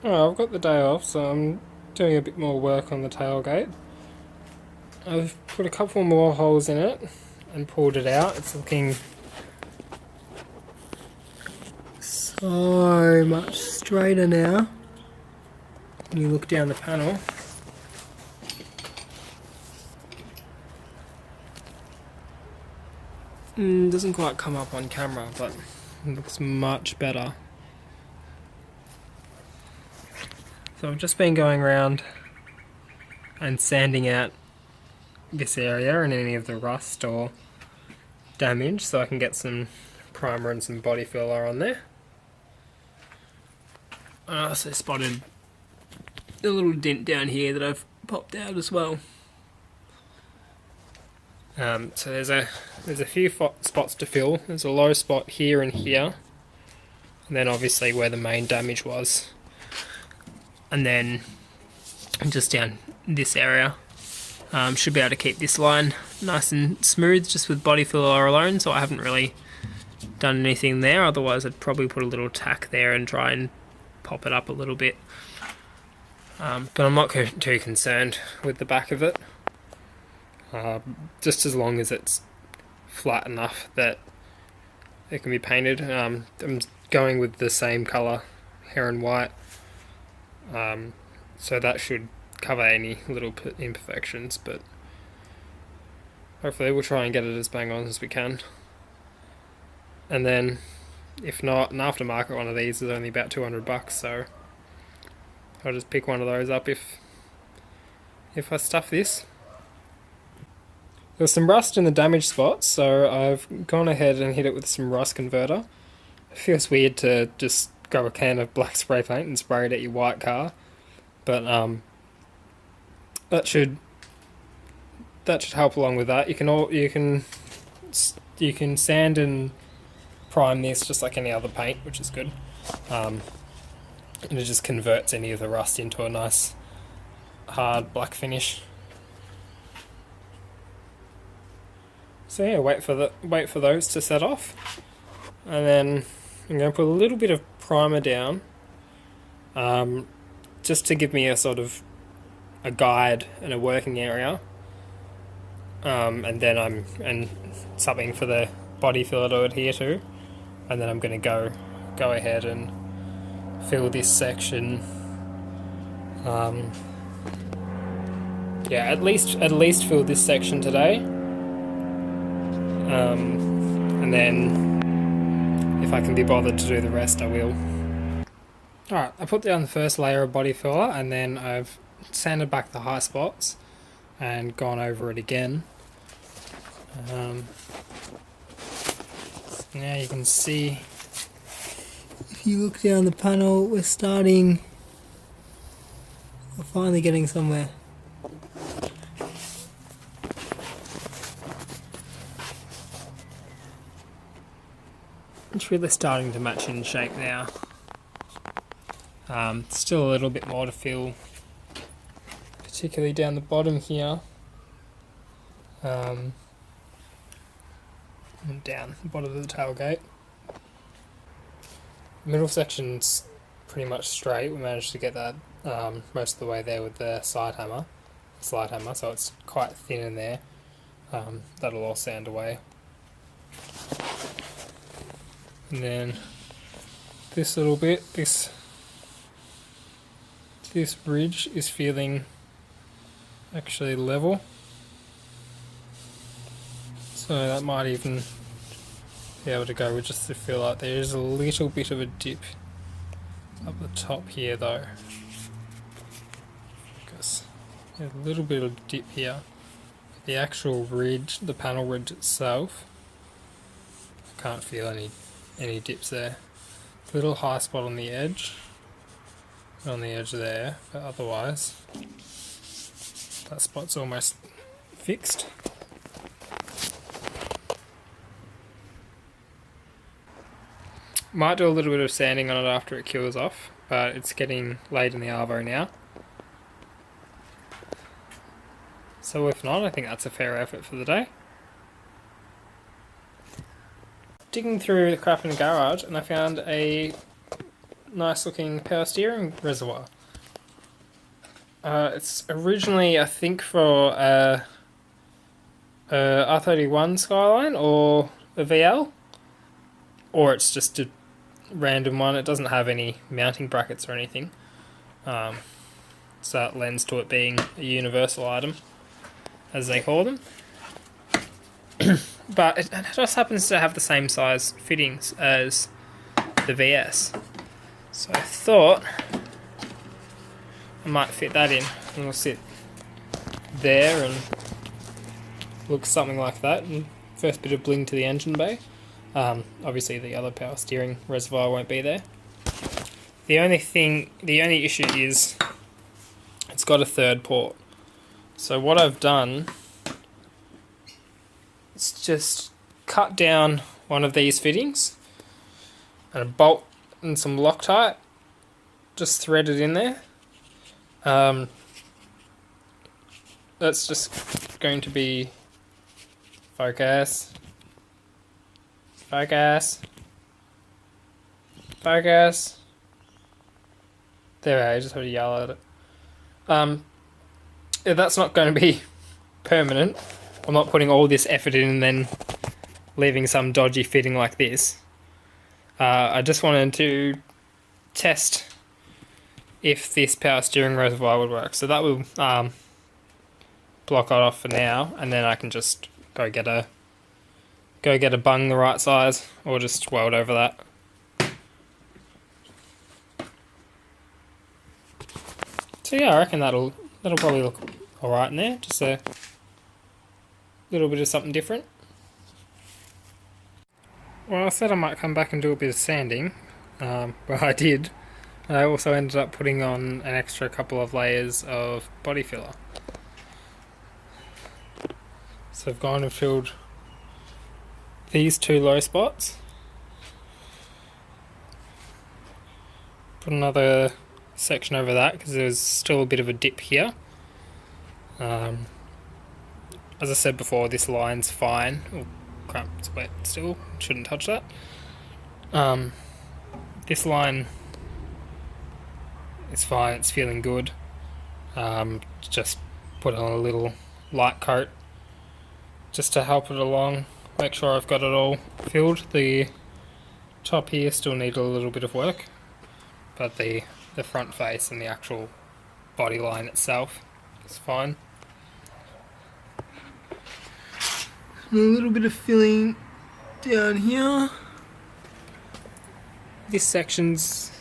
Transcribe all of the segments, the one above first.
Oh, I've got the day off, so I'm doing a bit more work on the tailgate. I've put a couple more holes in it and pulled it out. It's looking so much straighter now. When you look down the panel. Doesn't quite come up on camera, but it looks much better. So I've just been going around and sanding out this area and any of the rust or damage so I can get some primer and some body filler on there. I also spotted a little dent down here that I've popped out as well. So there's a few spots to fill. There's a low spot here and here, and then obviously where the main damage was, and then just down this area. Should be able to keep this line nice and smooth just with body filler alone, so I haven't really done anything there. Otherwise I'd probably put a little tack there and try and pop it up a little bit. But I'm not too concerned with the back of it. Just as long as it's flat enough that it can be painted. I'm going with the same colour, heron white, so that should cover any little imperfections, but hopefully we'll try and get it as bang on as we can. And then if not, an aftermarket one of these is only about $200, so I'll just pick one of those up if I stuff this. There's some rust in the damaged spots, so I've gone ahead and hit it with some rust converter. It feels weird to just grab a can of black spray paint and spray it at your white car, but that should help along with that. You can sand and prime this just like any other paint, which is good. And it just converts any of the rust into a nice hard black finish. So yeah, wait for those to set off, and then I'm going to put a little bit of primer down, just to give me a sort of a guide and a working area, and then something for the body filler to adhere to, and then I'm going to go ahead and fill this section. Yeah, at least fill this section today. And then if I can be bothered to do the rest, I will. Alright, I put down the first layer of body filler, and then I've sanded back the high spots and gone over it again. So now you can see, if you look down the panel, we're finally getting somewhere. It's really starting to match in shape now. Still a little bit more to fill, particularly down the bottom here, and down the bottom of the tailgate. The middle section's pretty much straight. We managed to get that most of the way there with the slide hammer, so it's quite thin in there. That'll all sand away. And then this little bit, this ridge is feeling actually level, so that might even be able to go with just to feel like there is a little bit of a dip up the top here though. Because there's a little bit of dip here. The actual ridge, the panel ridge itself, I can't feel any dips there. Little high spot on the edge there, but otherwise that spot's almost fixed. Might do a little bit of sanding on it after it cures off, but it's getting late in the arvo now. So if not, I think that's a fair effort for the day. Digging through the crap in the garage, and I found a nice looking power steering reservoir. It's originally, I think, for R31 Skyline or a VL, or it's just a random one. It doesn't have any mounting brackets or anything, so that lends to it being a universal item, as they call them. But it just happens to have the same size fittings as the VS, so I thought I might fit that in, and it'll sit there and look something like that. And first bit of bling to the engine bay. Obviously the other power steering reservoir won't be there. The only issue is it's got a third port. So what I've done is just cut down one of these fittings and a bolt and some Loctite, just threaded in there. That's just going to be focus. There we go, I just have to yell at it. Yeah, that's not going to be permanent. I'm not putting all this effort in and then leaving some dodgy fitting like this. I just wanted to test if this power steering reservoir would work. So that will block it off for now, and then I can just go get a bung the right size, or just weld over that. So yeah, I reckon that'll probably look alright in there. Just a little bit of something different. Well, I said I might come back and do a bit of sanding, but I did. I also ended up putting on an extra couple of layers of body filler. So I've gone and filled these two low spots. Put another section over that because there's still a bit of a dip here. As I said before, this line's fine. Oh crap, it's wet still, shouldn't touch that. This line is fine, it's feeling good. Just put on a little light coat just to help it along, make sure I've got it all filled. The top here still need a little bit of work, but the front face and the actual body line itself is fine. A little bit of filling down here. This section's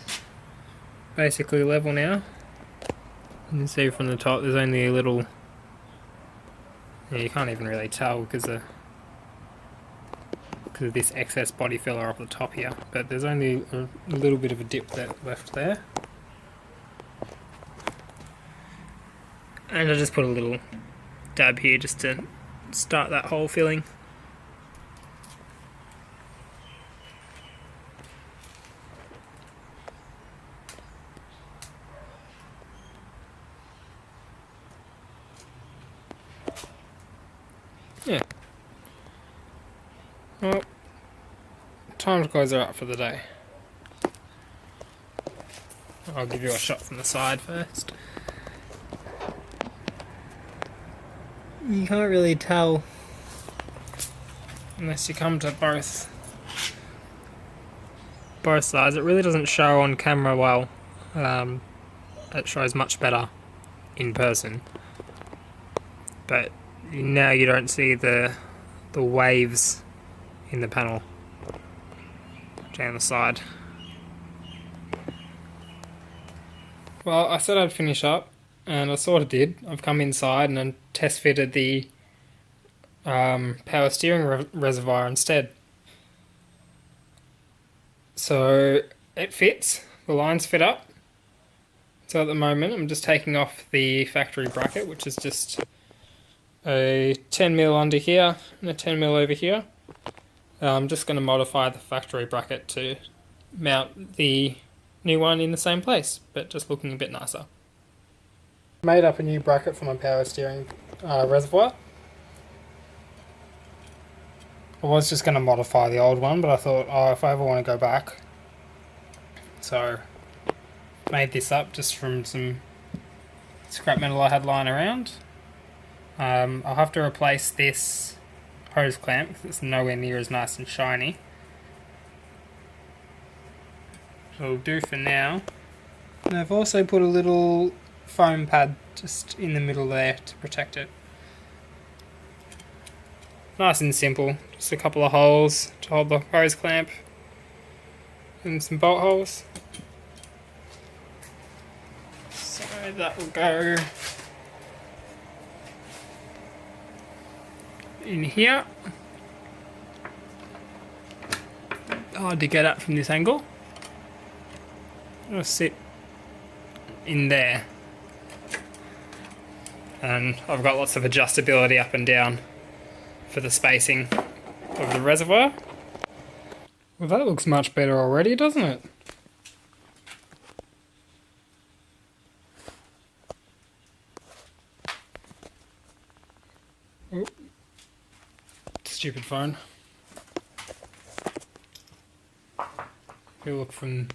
basically level now. You can see from the top there's only a little, yeah, you can't even really tell because of this excess body filler up the top here, but there's only a little bit of a dip left there. And I just put a little dab here just to start that hole filling. Yeah. Well, time to close her up for the day. I'll give you a shot from the side first. You can't really tell unless you come to both sides. It really doesn't show on camera well. It shows much better in person, but now you don't see the waves in the panel down the side. Well, I said I'd finish up, and I sort of did. I've come inside and then test fitted the power steering reservoir instead. So it fits, the lines fit up. So at the moment I'm just taking off the factory bracket, which is just a 10mm under here and a 10mm over here. I'm just going to modify the factory bracket to mount the new one in the same place, but just looking a bit nicer. Made up a new bracket for my power steering reservoir. I was just going to modify the old one, but I thought, oh, if I ever want to go back. So made this up just from some scrap metal I had lying around. I'll have to replace this hose clamp because it's nowhere near as nice and shiny. It'll do for now. And I've also put a little foam pad just in the middle there to protect it. Nice and simple, just a couple of holes to hold the hose clamp and some bolt holes. So that will go in here. Hard to get up from this angle. It'll sit in there. And I've got lots of adjustability up and down for the spacing of the reservoir. Well, that looks much better already, doesn't it? Oh. Stupid phone. If you look from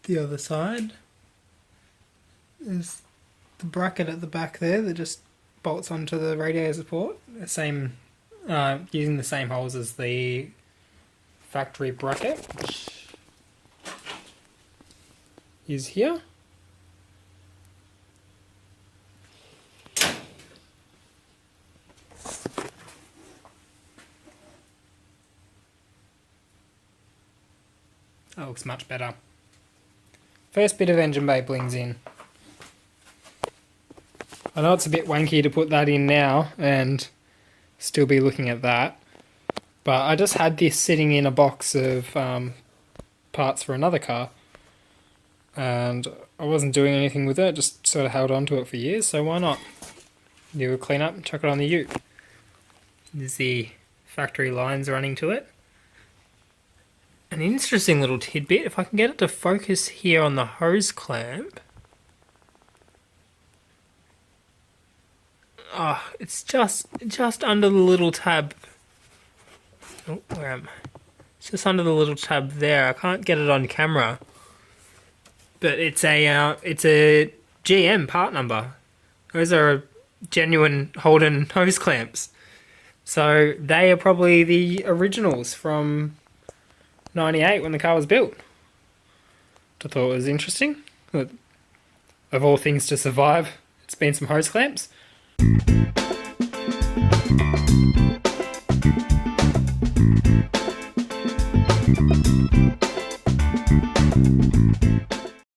the other side, there's the bracket at the back there that just bolts onto the radiator support. The same, using the same holes as the factory bracket, which is here. That looks much better. First bit of engine bay blings in. I know it's a bit wanky to put that in now and still be looking at that, but I just had this sitting in a box of parts for another car, and I wasn't doing anything with it, just sort of held on to it for years, so why not? Do a clean up and chuck it on the ute. There's the factory lines running to it. An interesting little tidbit, if I can get it to focus here on the hose clamp. Oh, it's just under the little tab. Oh, where am I? It's just under the little tab there. I can't get it on camera. But it's a GM part number. Those are genuine Holden hose clamps. So they are probably the originals from 98 when the car was built. I thought it was interesting. Of all things to survive, it's been some hose clamps.